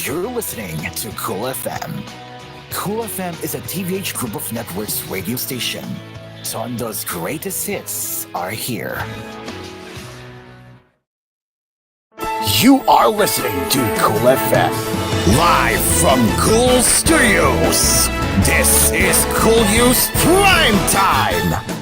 You're listening to Cool FM. Cool FM is a TVH Group of Networks radio station. Tondo's greatest hits are here. You are listening to Cool FM. Live from Cool Studios. This is koolNews Primetime.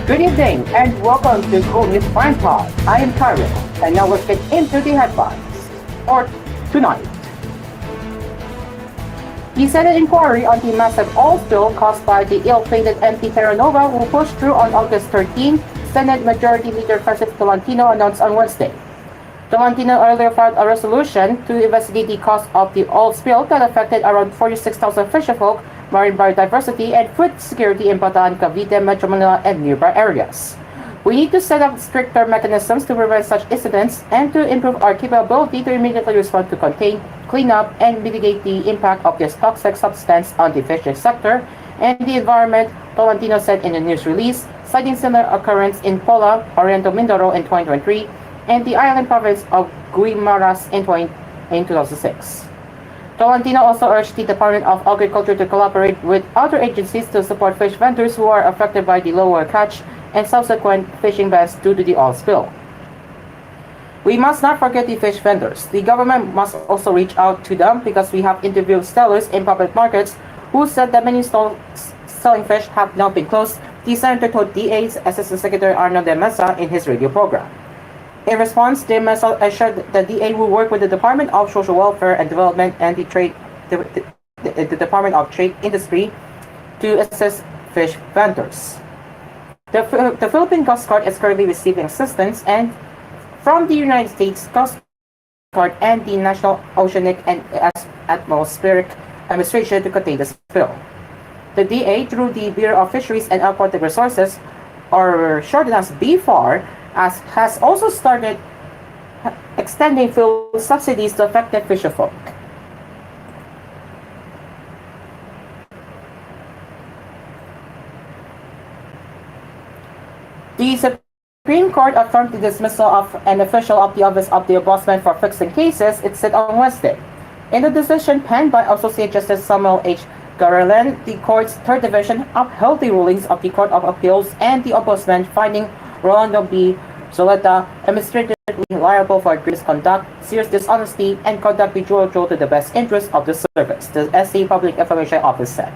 Good evening and welcome to koolNews Primetime. I am Kyril, and now let's get into the headlines for tonight. The Senate inquiry on the massive oil spill caused by the ill-fated MP Terra Nova will push through on August 13, Senate Majority Leader Francis Tolentino announced on Wednesday. Tolentino earlier filed a resolution to investigate the cause of the oil spill that affected around 46,000 fisherfolk, marine biodiversity, and food security in Bataan, Cavite, Metro Manila, and nearby areas. We need to set up stricter mechanisms to prevent such incidents and to improve our capability to immediately respond to contain, clean up, and mitigate the impact of this toxic substance on the fishing sector and the environment, Tolentino said in a news release, citing similar occurrence in Pola, Oriental Mindoro in 2023, and the island province of Guimaras in 2006. Tolentino also urged the Department of Agriculture to collaborate with other agencies to support fish vendors who are affected by the lower catch and subsequent fishing bans due to the oil spill. We must not forget the fish vendors. The government must also reach out to them because we have interviewed sellers in public markets who said that many stalls selling fish have now been closed, the senator told DA's Assistant Secretary Arnold de Mesa in his radio program. In response, de Mesa assured the DA will work with the Department of Social Welfare and Development and the Department of Trade Industry to assist fish vendors. The Philippine Coast Guard is currently receiving assistance and from the United States Coast Guard and the National Oceanic and Atmospheric Administration to contain the spill. The DA, through the Bureau of Fisheries and Aquatic Resources, or short as BFAR, has also started extending fuel subsidies to affected fisherfolk. The Supreme Court affirmed the dismissal of an official of the Office of the Ombudsman for fixing cases, it said on Wednesday. In a decision penned by Associate Justice Samuel H. Garland, the court's third division upheld the rulings of the Court of Appeals and the Ombudsman, finding Rolando B. Zoleta administratively liable for grievous conduct, serious dishonesty, and conduct betrothal to the best interest of the service, the SC Public Information Office said.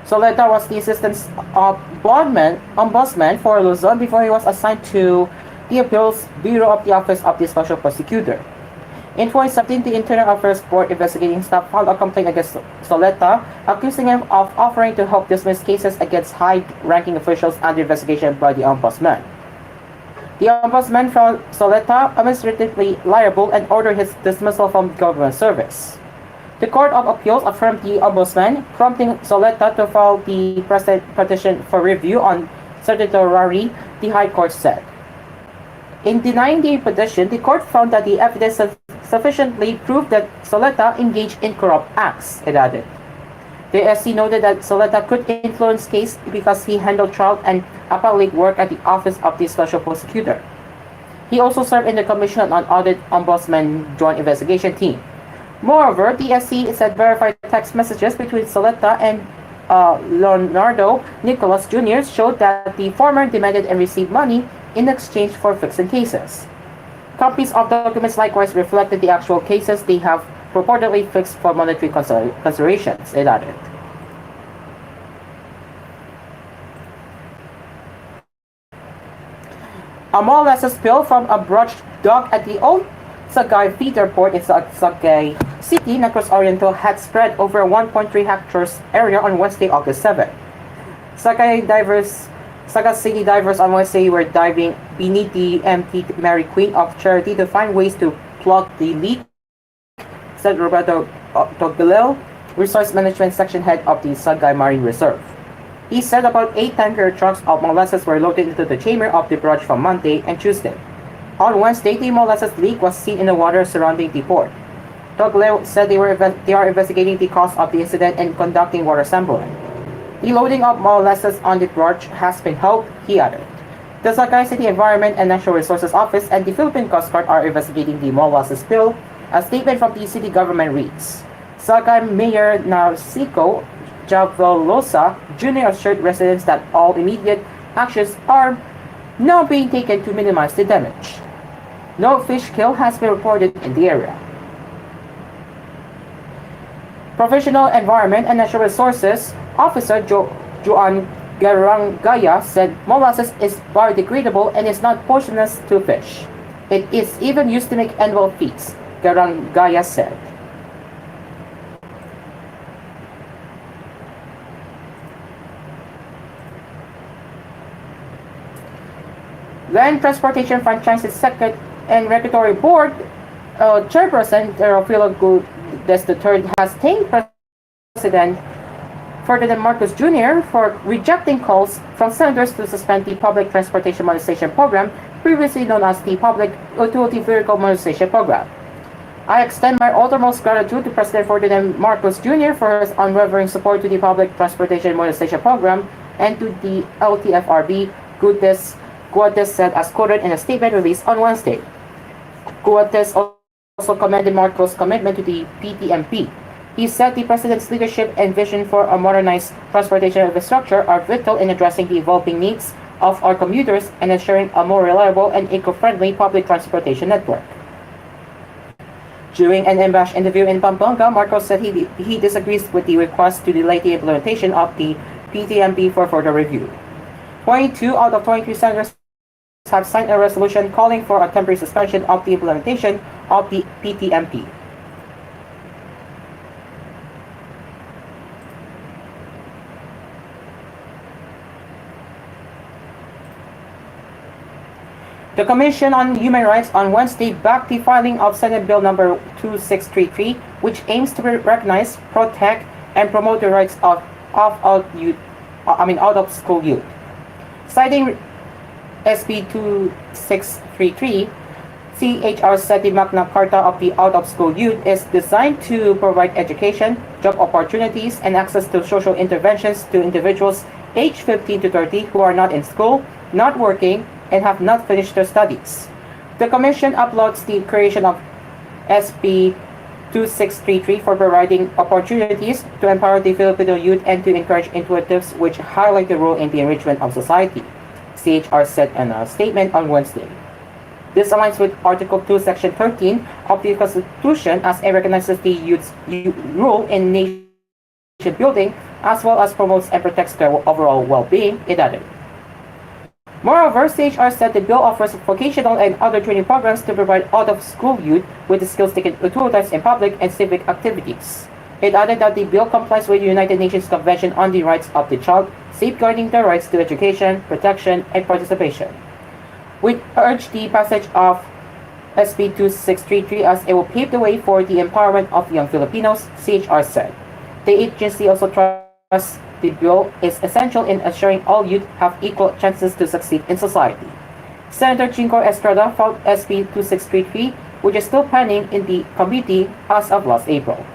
Zoleta was the Assistant Ombudsman for Luzon before he was assigned to the Appeals Bureau of the Office of the Special Prosecutor. In 2017, the Internal Affairs Board investigating staff filed a complaint against Zoleta, accusing him of offering to help dismiss cases against high-ranking officials under investigation by the Ombudsman. The Ombudsman found Zoleta administratively liable and ordered his dismissal from government service. The Court of Appeals affirmed the Ombudsman, prompting Zoleta to file the present petition for review on certiorari, the High Court said. In denying the petition, the court found that the evidence sufficiently proved that Zoleta engaged in corrupt acts, it added. The SC noted that Zoleta could influence case because he handled trial and appellate work at the Office of the Special Prosecutor. He also served in the Commission on Audit Ombudsman Joint Investigation Team. Moreover, the SC said verified text messages between Zoleta and Leonardo Nicolas Jr. showed that the former demanded and received money in exchange for fixing cases. Copies of documents likewise reflected the actual cases they have purportedly fixed for monetary considerations, it added. A molasses spill from a brooch dock at the old Sagay feeder port in Sagay City, Negros Oriental, had spread over 1.3 hectares area on Wednesday, August 7. Sagay City divers on Wednesday were diving beneath the empty Mary Queen of Charity to find ways to plug the leak, said Roberto Togbilel, Resource Management Section Head of the Sagay Marine Reserve. He said about 8 tanker trucks of molasses were loaded into the chamber of the barrage from Monday and Tuesday. On Wednesday, the molasses leak was seen in the water surrounding the port. Togbilel said they are investigating the cause of the incident and conducting water sampling. The loading of molasses on the barge has been held, he added. The Sagay City Environment and Natural Resources Office and the Philippine Coast Guard are investigating the molasses spill. A statement from the city government reads, Sagay Mayor Narciso Javalosa Jr. assured residents that all immediate actions are now being taken to minimize the damage. No fish kill has been reported in the area. Professional Environment and Natural Resources Officer Joan Garangaya said molasses is biodegradable and is not poisonous to fish. It is even used to make animal feeds, Garangaya said. Land Transportation Franchises Second and Regulatory Board Chairperson Teofilo Gutierrez III has thanked President Ferdinand Marcos Jr. for rejecting calls from senators to suspend the Public Transportation Modernization Program, previously known as the Public Utility Vehicle Modernization Program. I extend my uttermost gratitude to President Ferdinand Marcos Jr. for his unwavering support to the Public Transportation Modernization Program and to the LTFRB, Gutierrez said as quoted in a statement released on Wednesday. Gutierrez also commended Marcos' commitment to the PTMP. He said the President's leadership and vision for a modernized transportation infrastructure are vital in addressing the evolving needs of our commuters and ensuring a more reliable and eco-friendly public transportation network. During an unabashed interview in Pampanga, Marcos said he disagrees with the request to delay the implementation of the PTMP for further review. 22 out of 23 senators have signed a resolution calling for a temporary suspension of the implementation of the PTMP. The Commission on Human Rights on Wednesday backed the filing of Senate Bill number 2633, which aims to recognize, protect, and promote the rights of out-of-school youth. Citing SB 2633, CHR said the Magna Carta of the out-of-school youth is designed to provide education, job opportunities, and access to social interventions to individuals aged 15 to 30 who are not in school, not working, and have not finished their studies. The Commission applauds the creation of SB 2633 for providing opportunities to empower the Filipino youth and to encourage initiatives which highlight the role in the enrichment of society, CHR said in a statement on Wednesday. This aligns with Article 2, Section 13 of the Constitution as it recognizes the youth's role in nation building as well as promotes and protects their overall well-being, it added. Moreover, CHR said the bill offers vocational and other training programs to provide out-of-school youth with the skills they can utilize in public and civic activities. It added that the bill complies with the United Nations Convention on the Rights of the Child, safeguarding their rights to education, protection, and participation. We urge the passage of SB 2633 as it will pave the way for the empowerment of young Filipinos, CHR said. The agency also trusts the bill is essential in ensuring all youth have equal chances to succeed in society. Senator Chinko Estrada filed SB 2633, which is still pending in the committee as of last April.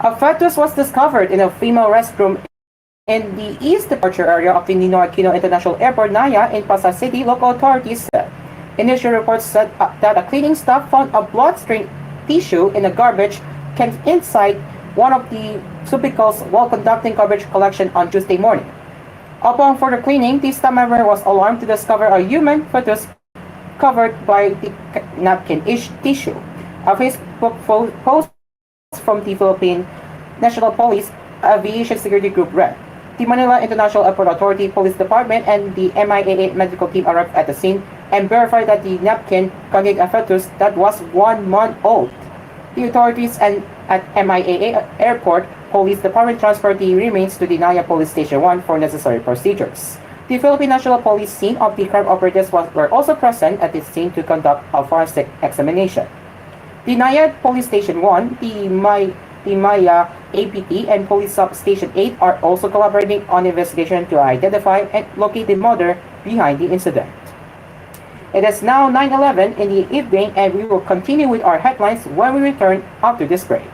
A fetus was discovered in a female restroom in the east departure area of the Ninoy Aquino International Airport, Naya, in Pasay City, local authorities said. Initial reports said that a cleaning staff found a blood-stained tissue in a garbage can inside one of the cubicles while conducting garbage collection on Tuesday morning. Upon further cleaning, the staff member was alarmed to discover a human fetus covered by the napkin-ish tissue. A Facebook post from the Philippine National Police Aviation Security Group read, the Manila International Airport Authority Police Department and the MIAA medical team arrived at the scene and verified that the napkin contained a fetus that was 1 month old. The authorities and at MIAA Airport Police Department transferred the remains to the Naya Police Station 1 for necessary procedures. The Philippine National Police scene of the crime operatives were also present at the scene to conduct a forensic examination. The Naya Police Station 1, the Maya APT, and Police Substation 8 are also collaborating on investigation to identify and locate the mother behind the incident. It is now 9:11 in the evening, and we will continue with our headlines when we return after this break.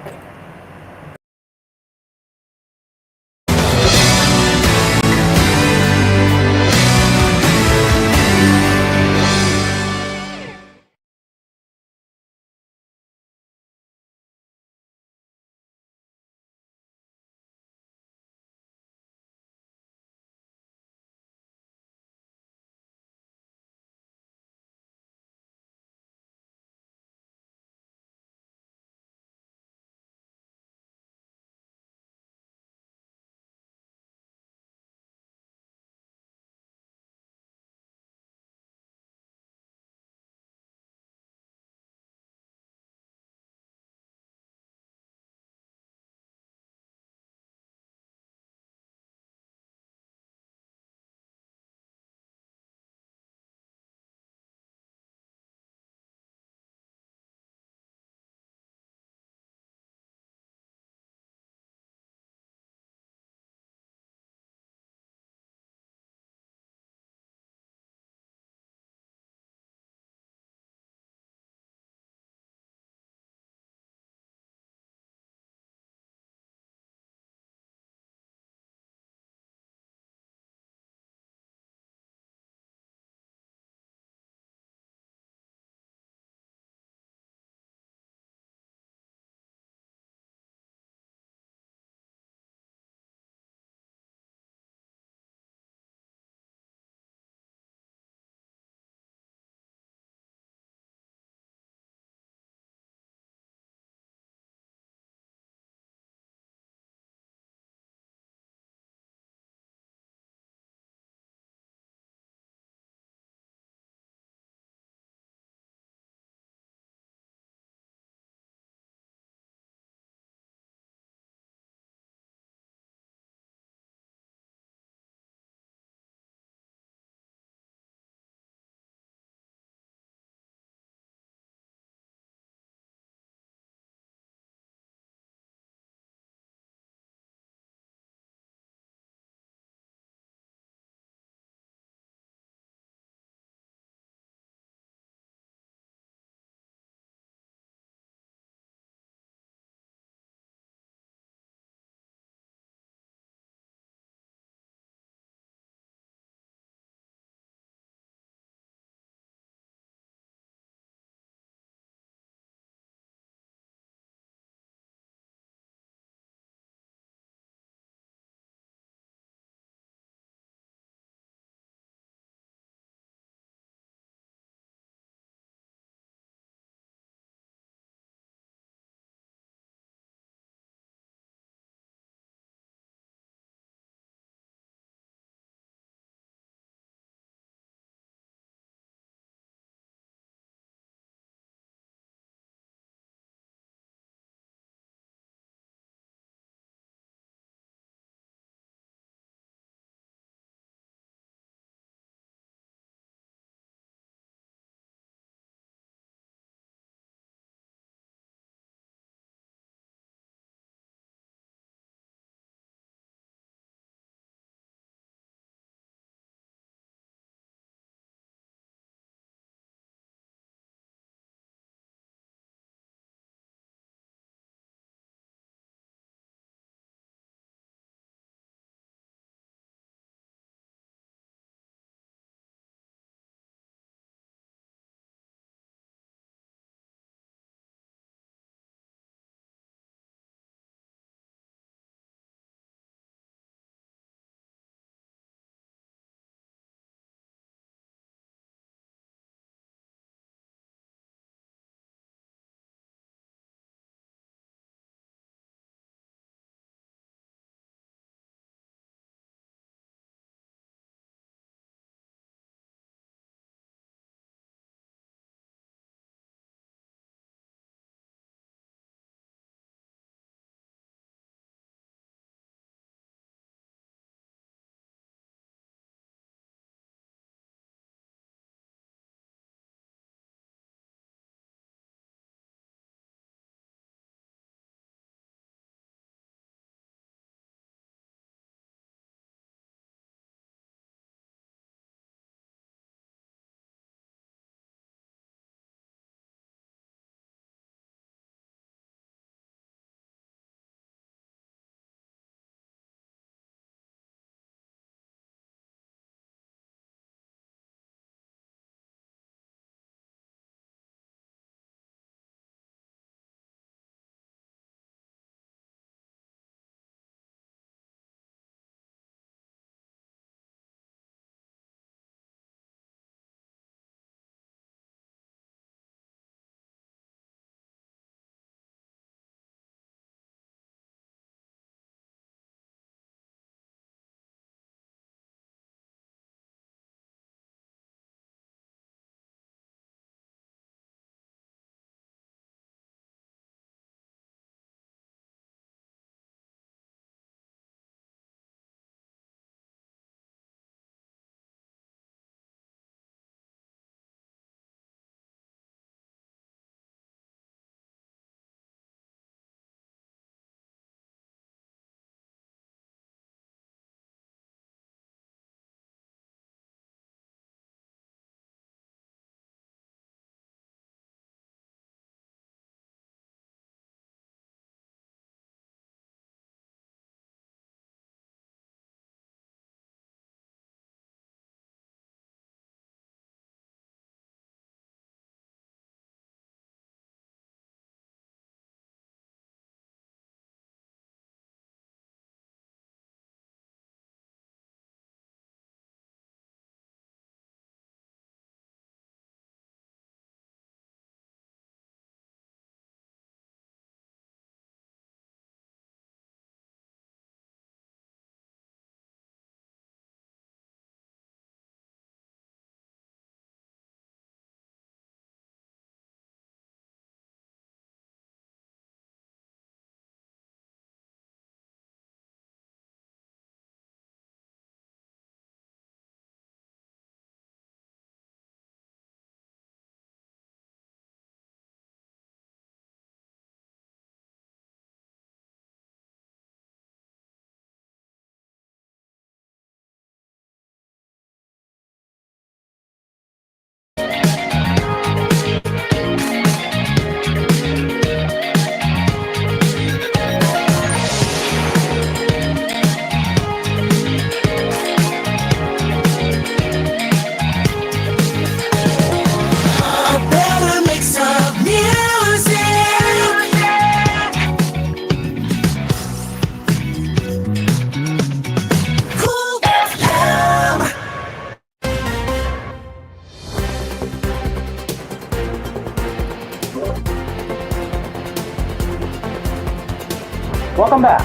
Welcome back.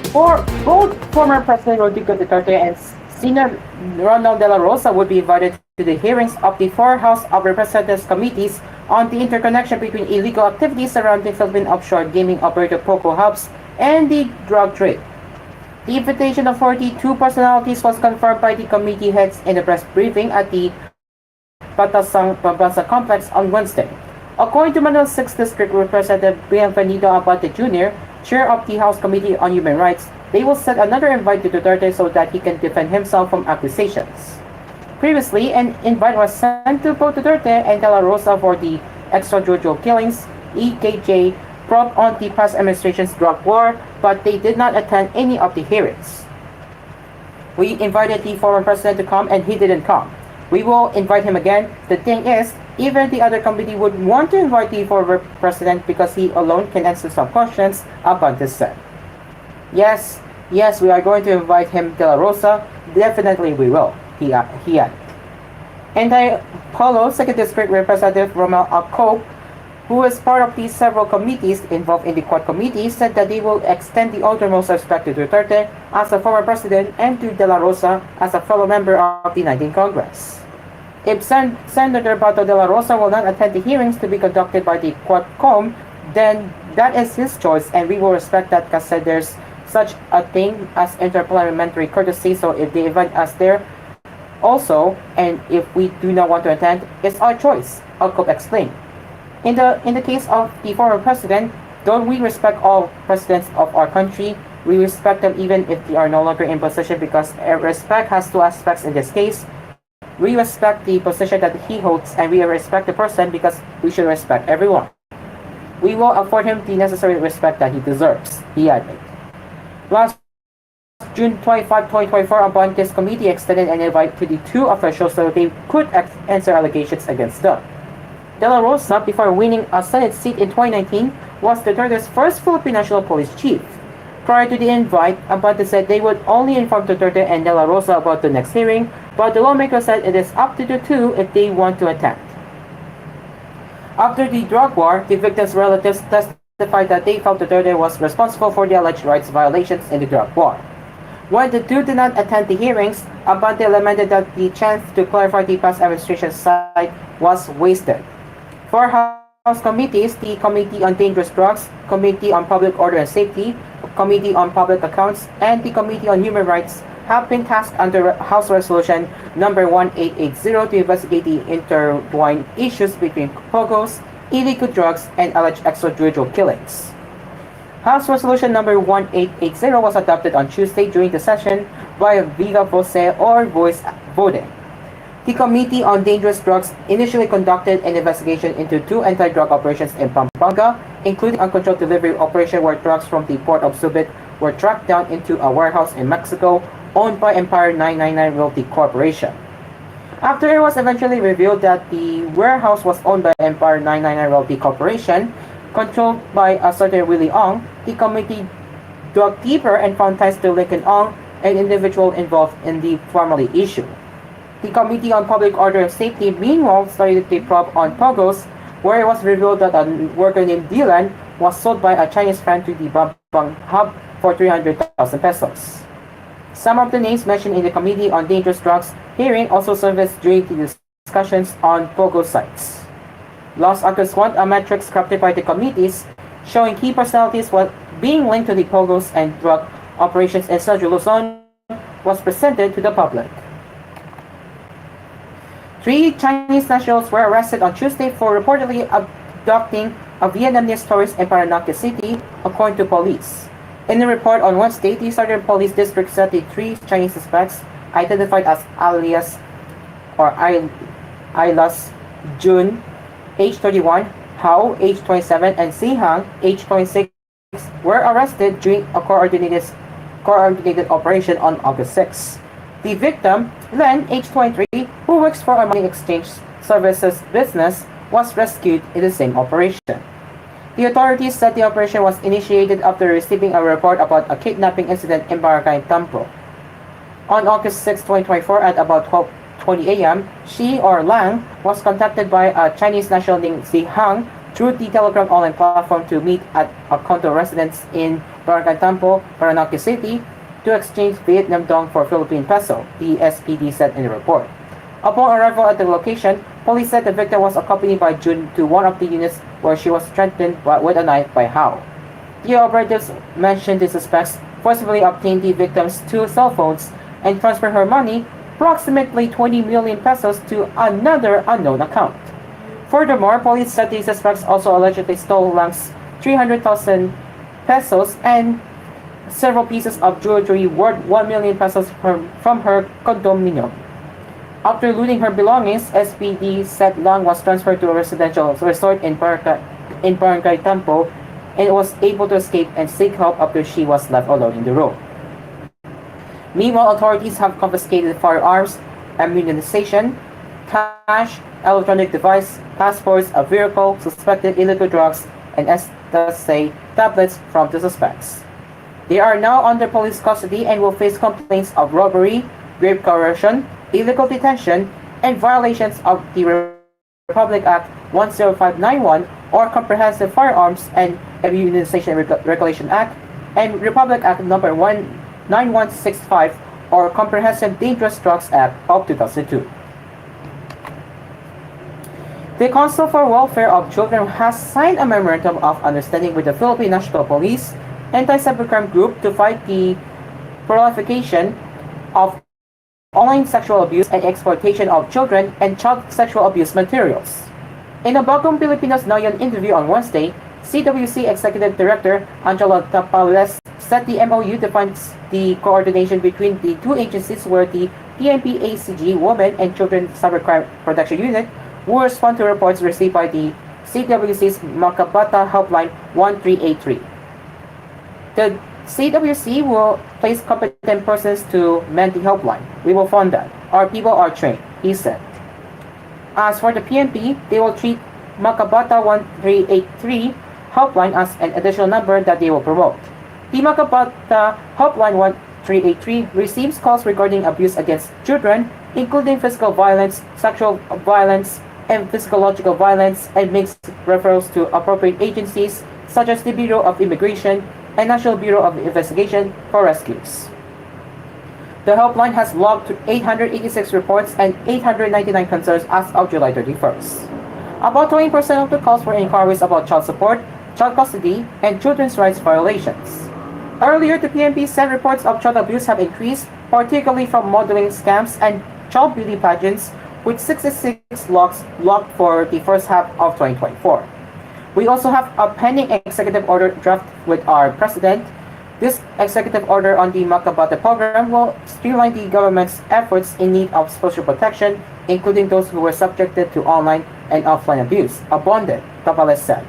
For both former President Rodrigo Duterte and Senator Ronald De La Rosa would be invited to the hearings of the four House of Representatives committees on the interconnection between illegal activities surrounding Philippine offshore gaming operator Poco Hubs and the drug trade. The invitation of 42 personalities was confirmed by the committee heads in a press briefing at the Batasang Pabasa complex on Wednesday. According to Manila 6th District Representative Bienvenido Abate Jr., chair of the House Committee on Human Rights, they will send another invite to Duterte so that he can defend himself from accusations. Previously, an invite was sent to both Duterte and De La Rosa for the extrajudicial killings, EKJ, brought on the past administration's drug war, but they did not attend any of the hearings. We invited the former president to come and he didn't come. We will invite him again. The thing is, even the other committee would want to invite the former president because he alone can answer some questions, Abante said. Yes, we are going to invite him, De La Rosa. Definitely we will, he added. Anti-Polo 2nd District Representative Romel Acope, who is part of the several committees involved in the Quad Committee, said that they will extend the utmost respect to Duterte as a former president and to De La Rosa as a fellow member of the 19th Congress. If Senator Bato De La Rosa will not attend the hearings to be conducted by the Quadcom, then that is his choice and we will respect that because there's such a thing as interparliamentary courtesy, so if they invite us there also, and if we do not want to attend, it's our choice, Acope explained. In the case of the former president, don't we respect all presidents of our country? We respect them even if they are no longer in position because respect has two aspects in this case. We respect the position that he holds and we respect the person because we should respect everyone. We will afford him the necessary respect that he deserves, he added. Last June 25, 2024, Abante's committee extended an invite to the two officials so they could answer allegations against them. De La Rosa, before winning a Senate seat in 2019, was Duterte's first Philippine National Police Chief. Prior to the invite, Abante said they would only inform Duterte and De La Rosa about the next hearing, but the lawmaker said it is up to the two if they want to attend. After the drug war, the victims' relatives testified that they felt Duterte was responsible for the alleged rights violations in the drug war. When the two did not attend the hearings, Abante lamented that the chance to clarify the past administration's side was wasted. For House committees, the Committee on Dangerous Drugs, Committee on Public Order and Safety, Committee on Public Accounts, and the Committee on Human Rights have been tasked under House Resolution number 1880 to investigate the intertwined issues between POGOs, illegal drugs, and alleged extrajudicial killings. House Resolution number 1880 was adopted on Tuesday during the session via viva voce or voice voting. The Committee on Dangerous Drugs initially conducted an investigation into two anti-drug operations in Pampanga, including uncontrolled delivery operation where drugs from the port of Subic were tracked down into a warehouse in Mexico owned by Empire 999 Realty Corporation. After it was eventually revealed that the warehouse was owned by Empire 999 Realty Corporation, controlled by a certain Willie Ong, the committee dug deeper and found ties to Lincoln Ong, an individual involved in the family issue. The Committee on Public Order and Safety meanwhile started the probe on Pogos, where it was revealed that a worker named Dylan was sold by a Chinese fan to the Bambang Hub for 300,000 pesos. Some of the names mentioned in the Committee on Dangerous Drugs hearing also surfaced during the discussions on Pogo sites. Last August 1, a matrix crafted by the committees showing key personalities being linked to the Pogos and drug operations in Central Luzon was presented to the public. 3 Chinese nationals were arrested on Tuesday for reportedly abducting a Vietnamese tourist in Paranaque City, according to police. In a report on Wednesday, the Southern Police District said the 3 Chinese suspects, identified as Ailas Jun, age 31, Hao, age 27, and Si Hang, age 26, were arrested during a coordinated operation on August 6. The victim, Len, age 23, who works for a money exchange services business, was rescued in the same operation. The authorities said the operation was initiated after receiving a report about a kidnapping incident in Barangay Tampo. On August 6, 2024, at about 12:20 a.m., she or Lang was contacted by a Chinese national named Si Hang through the Telegram online platform to meet at a condo residence in Barangay Tampo, Paranaque City, to exchange Vietnam dong for Philippine peso, the SPD said in the report. Upon arrival at the location, police said the victim was accompanied by June to one of the units where she was threatened with a knife by Hao. The operatives mentioned the suspects forcibly obtained the victim's 2 cell phones and transferred her money, approximately 20 million pesos, to another unknown account. Furthermore, police said the suspects also allegedly stole Lang's 300,000 pesos and several pieces of jewelry worth 1 million pesos from her condominium. After looting her belongings, SPD said Lang was transferred to a residential resort in Barangay Tampo and was able to escape and seek help after she was left alone in the room. Meanwhile, authorities have confiscated firearms, ammunition, cash, electronic device, passports, a vehicle, suspected illegal drugs, and ecstasy tablets from the suspects. They are now under police custody and will face complaints of robbery, grave coercion, illegal detention, and violations of the Republic Act 10591 or Comprehensive Firearms and Immunization Regulation Act and Republic Act number 19165 or Comprehensive Dangerous Drugs Act of 2002. The Council for Welfare of Children has signed a memorandum of understanding with the Philippine National Police Anti-Cybercrime Group to fight the proliferation of online sexual abuse and exploitation of children and child sexual abuse materials. In a Bagong Pilipinas Ngayon interview on Wednesday, CWC Executive Director Angela Tapales said the MOU defines the coordination between the 2 agencies where the PNP ACG Women and Children Cybercrime Protection Unit will respond to reports received by the CWC's Makabata Helpline 1383. The CWC will place competent persons to man the helpline. We will fund that. Our people are trained, he said. As for the PNP, they will treat Makabata 1383 helpline as an additional number that they will promote. The Makabata Helpline 1383 receives calls regarding abuse against children, including physical violence, sexual violence, and physiological violence, and makes referrals to appropriate agencies such as the Bureau of Immigration and National Bureau of Investigation for rescues. The helpline has logged 886 reports and 899 concerns as of July 31st. About 20% of the calls were inquiries about child support, child custody, and children's rights violations. Earlier, the PNP said reports of child abuse have increased, particularly from modeling scams and child beauty pageants, with 66 logs logged for the first half of 2024. We also have a pending executive order draft with our president. This executive order on the Makabata program will streamline the government's efforts in need of social protection, including those who were subjected to online and offline abuse, abundant, Tapales said.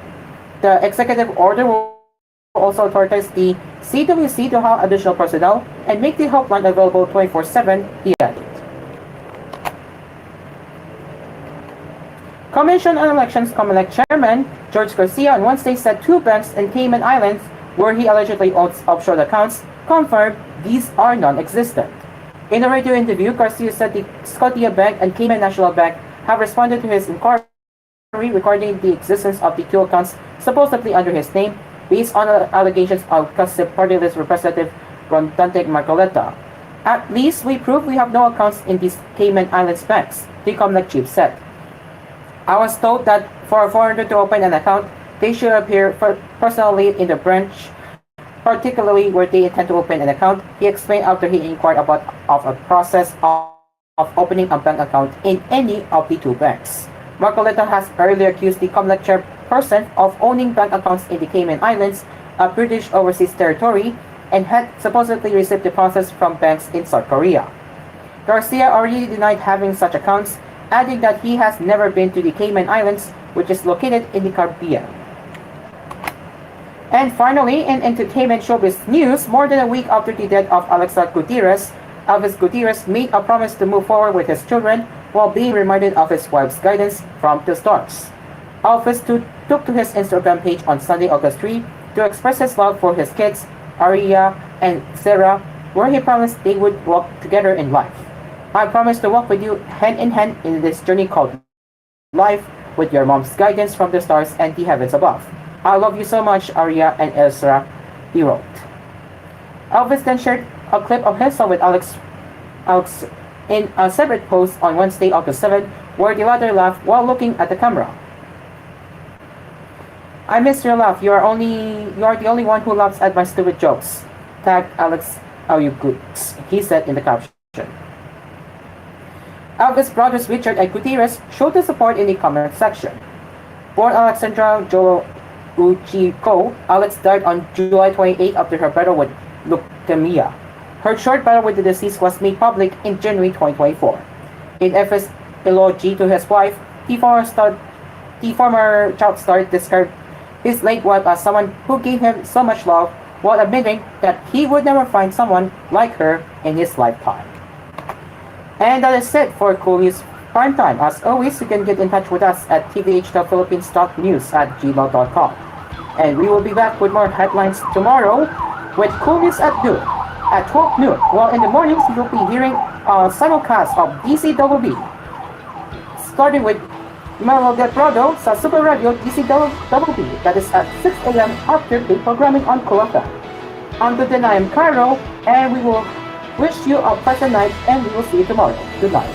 The executive order will also authorize the CWC to hire additional personnel and make the helpline available 24/7, he added. Commission on Elections COMELEC Chairman George Garcia on Wednesday said 2 banks in Cayman Islands, where he allegedly owns offshore accounts, confirmed these are non-existent. In a radio interview, Garcia said the Scotia Bank and Cayman National Bank have responded to his inquiry regarding the existence of the 2 accounts supposedly under his name, based on allegations of Kasip Party List Representative Rondante Marcoleta. At least we prove we have no accounts in these Cayman Islands banks, the COMELEC chief said. I was told that for a foreigner to open an account, they should appear personally in the branch, particularly where they intend to open an account, he explained after he inquired about a process of opening a bank account in any of the 2 banks. Marcoleta has earlier accused the COMELEC chairperson of owning bank accounts in the Cayman Islands, a British overseas territory, and had supposedly received deposits from banks in South Korea. Garcia already denied having such accounts, adding that he has never been to the Cayman Islands, which is located in the Caribbean. And finally, in entertainment showbiz news, more than a week after the death of Alexa Gutierrez, Elvis Gutierrez made a promise to move forward with his children while being reminded of his wife's guidance from the stars. Elvis took to his Instagram page on Sunday, August 3, to express his love for his kids, Aria and Sarah, where he promised they would walk together in life. I promise to walk with you hand in hand in this journey called life. with your mom's guidance from the stars and the heavens above. I love you so much, Arya and Ezra, he wrote. Elvis then shared a clip of himself with Alex in a separate post on Wednesday, August 7, where the latter laughed while looking at the camera. I miss your laugh. You are the only one who laughs at my stupid jokes. Tagged Alex Ayugutz, he said in the caption. Elvis' brothers Richard and Gutierrez showed their support in the comment section. Born Alexandra Joel Uchiko, Alex died on July 28 after her battle with leukemia. Her short battle with the disease was made public in January 2024. In F's eulogy to his wife, the former child star described his late wife as someone who gave him so much love, while admitting that he would never find someone like her in his lifetime. And that is it for koolNews Primetime. As always, you can get in touch with us at tvh.philippines.news@gmail.com. And we will be back with more headlines tomorrow with koolNews at noon, at 12 noon. While in the mornings, you will be hearing a simulcast of DCWB, starting with Melo Del Prado sa Super Radio DCWB, that is at 6 a.m. after the programming on koolFM. Until then, I am Cairo, and we will wish you a pleasant night, and we will see you tomorrow. Good night.